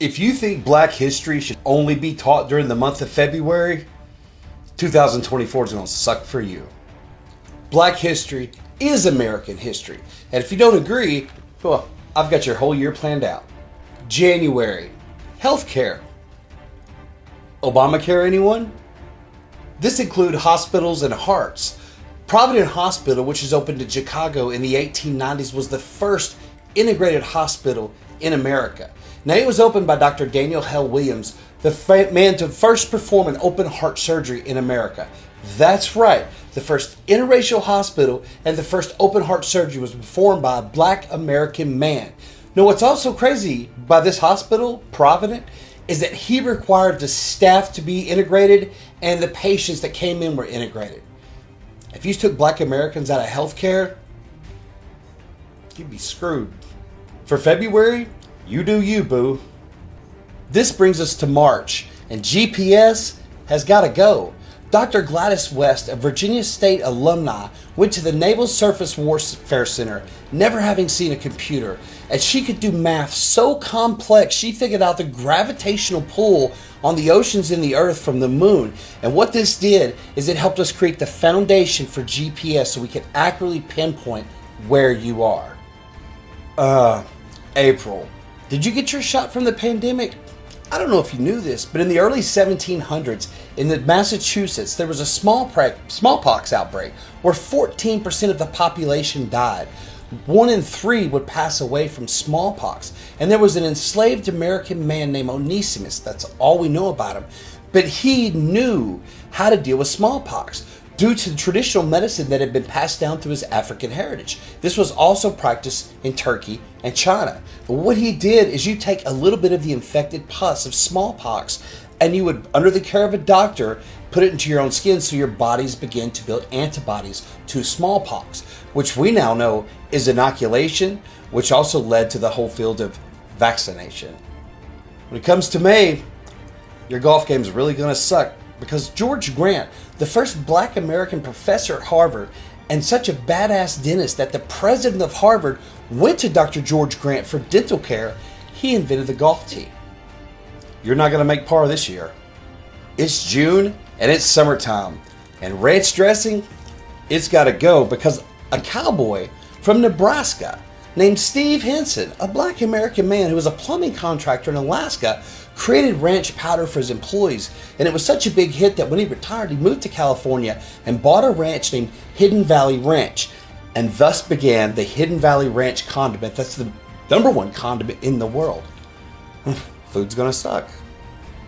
If you think Black history should only be taught during the month of February, 2024 is going to suck for you. Black history is American history. And if you don't agree, well, I've got your whole year planned out. January, healthcare. Obamacare, anyone? This includes hospitals and hearts. Providence Hospital, which is opened in Chicago in the 1890s, was the first integrated hospital in America. Now, it was opened by Dr. Daniel Hale Williams, the man to first perform an open heart surgery in America. That's right, the first interracial hospital and the first open heart surgery was performed by a Black American man. Now, what's also crazy by this hospital, Providence, is that he required the staff to be integrated and the patients that came in were integrated. If you took Black Americans out of healthcare, you'd be screwed. For February, you do you, boo. This brings us to March, and GPS has got to go. Dr. Gladys West, a Virginia State alumni, went to the Naval Surface Warfare Center, never having seen a computer, and she could do math so complex she figured out the gravitational pull on the oceans and the earth from the moon. And what this did is it helped us create the foundation for GPS so we could accurately pinpoint where you are. April. Did you get your shot from the pandemic? I don't know if you knew this, but in the early 1700s in Massachusetts, there was a smallpox outbreak where 14% of the population died. 1 in 3 would pass away from smallpox. And there was an enslaved American man named Onesimus. That's all we know about him. But he knew how to deal with smallpox due to the traditional medicine that had been passed down through his African heritage. This was also practiced in Turkey and China. But what he did is you take a little bit of the infected pus of smallpox and you would, under the care of a doctor, put it into your own skin so your bodies begin to build antibodies to smallpox, which we now know is inoculation, which also led to the whole field of vaccination. When it comes to May, your golf game is really going to suck because George Grant, the first Black American professor at Harvard and such a badass dentist that the president of Harvard went to Dr. George Grant for dental care, he invented the golf tee. You're not going to make par this year. It's June and it's summertime. And ranch dressing, it's got to go because a cowboy from Nebraska named Steve Henson, a Black American man who was a plumbing contractor in Alaska, created ranch powder for his employees. And it was such a big hit that when he retired, he moved to California and bought a ranch named Hidden Valley Ranch. And thus began the Hidden Valley Ranch condiment. That's the #1 condiment in the world. Food's gonna suck.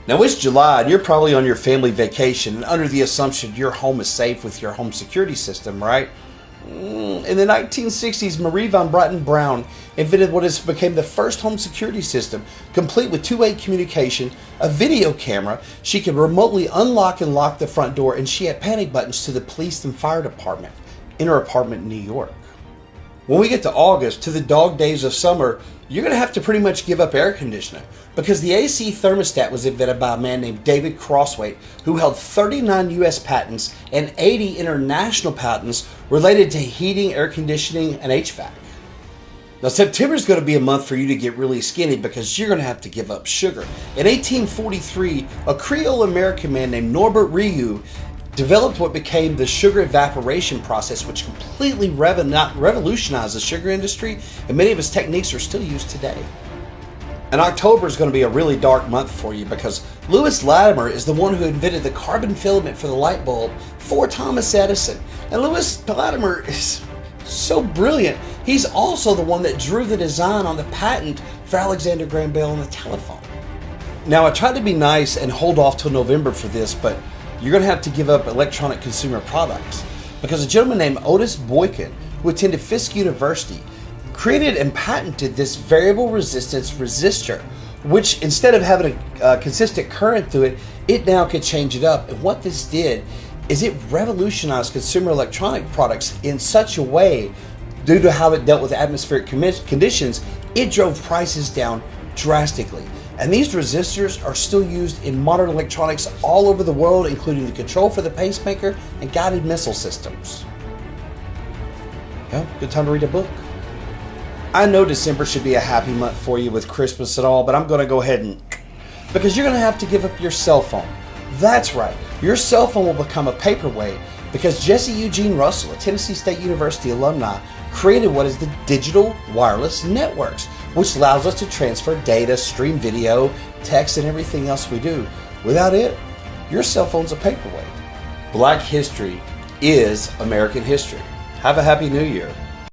Now it's July and you're probably on your family vacation and under the assumption your home is safe with your home security system, right? In the 1960s, Marie von Braun invented what became the first home security system, complete with two-way communication, a video camera. She could remotely unlock and lock the front door, and she had panic buttons to the police and fire department in her apartment in New York. When we get to August, to the dog days of summer, you're going to have to pretty much give up air conditioning because the AC thermostat was invented by a man named David Crosswaite, who held 39 US patents and 80 international patents related to heating, air conditioning, and HVAC. Now, September is going to be a month for you to get really skinny because you're going to have to give up sugar. In 1843, a Creole American man named Norbert Rioux developed what became the sugar evaporation process, which completely revolutionized the sugar industry, and many of its techniques are still used today. And October is going to be a really dark month for you because Lewis Latimer is the one who invented the carbon filament for the light bulb for Thomas Edison. And Lewis Latimer is so brilliant, he's also the one that drew the design on the patent for Alexander Graham Bell on the telephone. Now, I tried to be nice and hold off till November for this, but you're going to have to give up electronic consumer products because a gentleman named Otis Boykin, who attended Fisk University, created and patented this variable resistance resistor, which instead of having a consistent current through it, it now could change it up. And what this did is it revolutionized consumer electronic products in such a way, due to how it dealt with atmospheric conditions, it drove prices down drastically. And these resistors are still used in modern electronics all over the world, including the control for the pacemaker and guided missile systems. Well, good time to read a book. I know December should be a happy month for you with Christmas and all, but I'm going to go ahead and... because you're going to have to give up your cell phone. That's right. Your cell phone will become a paperweight because Jesse Eugene Russell, a Tennessee State University alumni, created what is the Digital Wireless Networks, which allows us to transfer data, stream video, text, and everything else we do. Without it, your cell phone's a paperweight. Black history is American history. Have a happy new year.